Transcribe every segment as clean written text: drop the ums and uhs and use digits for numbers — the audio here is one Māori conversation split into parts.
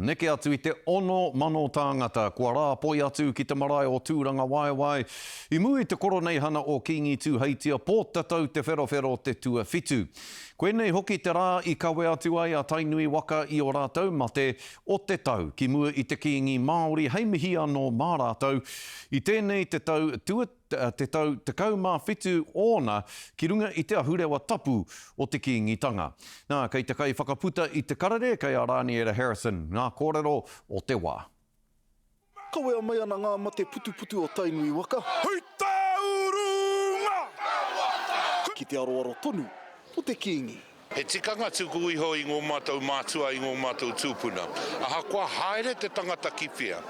Neke atu I te ono mano tāngata, kua rā poi atu ki te marae o tūranga waiwai. I muri te koronei-hana o Kingi Tūheitia, pōtatau te wherowhero te tua whitu. Koenei hoki te rā I kawe atu ai a tainui waka I o rātou mate o te tau, ki mua I te Kingi Māori, hei mihi anō mā rātou. I tēnei te tau te tau te kaumā whitu ona ki runga I te ahurewa tapu o te kīngitanga. Nā, kei te kai whakaputa I te karare, kei a Rāniera Harrison, ngā kōrero o te wā. Kawea mai ana ngā mate putu o tainui waka. Hei tā urunga! Ki te aroaro tonu o te kīngi. He tikanga tuku iho I ngō mātou mātua I ngō mātou tūpuna. Aha kua haere te tangata ki whia.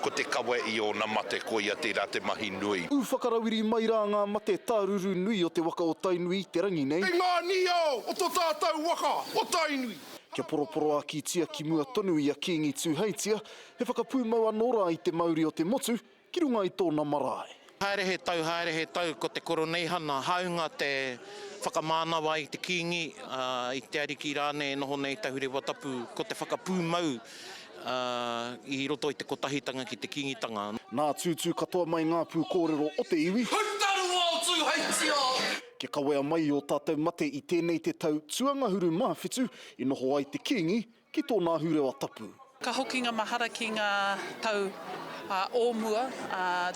Ko te kawe I o na mate ko ia te rā te mahi nui. U whakarawiri mai rā ngā mate tāruru nui o te waka o tainui te rangi nei. Hei ngā nio o tō tātou waka o tainui. Kia poroporo a ki tia ki mua tonu I a Kingi Tūheitia, he whakapūmau anōra I te mauri o te motu, ki runga I tōna marae. Haere he tau, ko te koronei-hana, haunga te whakamānawa I te kingi, I te ariki rāne noho nei tahurewa tapu, ko te whakapūmau I roto I te kotahitanga ki te kingitanga. Nā tūtū katoa mai ngā pū kōrero o te iwi. Hautaru o Tūheitia! Kia kawea mai o tātou mate I tēnei te tau tuangahuru māwhitu, I noho ai te kingi ki tōna hurewa tapu. Ka hoki ngā mahara ki ngā tau ōmua,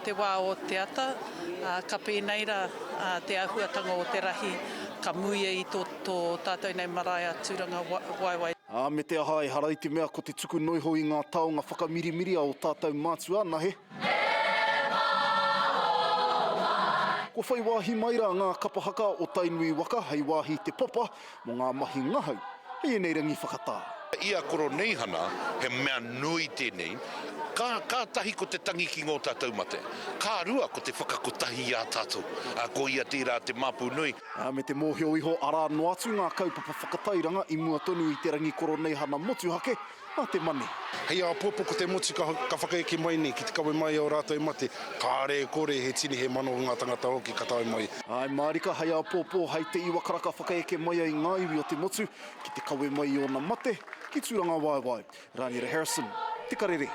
te wā o te ata, ka pēneira te āhuatanga o te rahi, ka muia I tō tātou nei marae a tūranga waiwai. Me te aha harai te mea ko te tuku noiho I ngā taonga whakamirimiri o tātou mātua, nahe? Ko whai wāhi mai rā ngā kapahaka o tainui waka, hei wāhi te papa, mo ngā mahi ngahau, hei nei rangi whakatā. Ia koronei-hana, he mea nui tēnei, ka tahi ko te tangi ki ngō tātou mate. Ka rua ko te whakakotahi a tātou, ko ia tērā te māpū nui. Me te mōhio iho arā no atu ngā kaupapa whakatairanga I mua tonu I te rangi koronei-hana motuhake, a te mani. Hei a pōpō ko te motu ka whakaeke mai nei, ki te kawe mai o rātou mate, ka re kore he tini he mano ngā tangata hoki ka taue mai. Mārika, hei a pōpō, hei te iwa karaka whakaeke mai ai ngā iwi o te motu, ki te kawe mai o na mate, ki tūranga waiwai. Rāniera Harrison, te karere.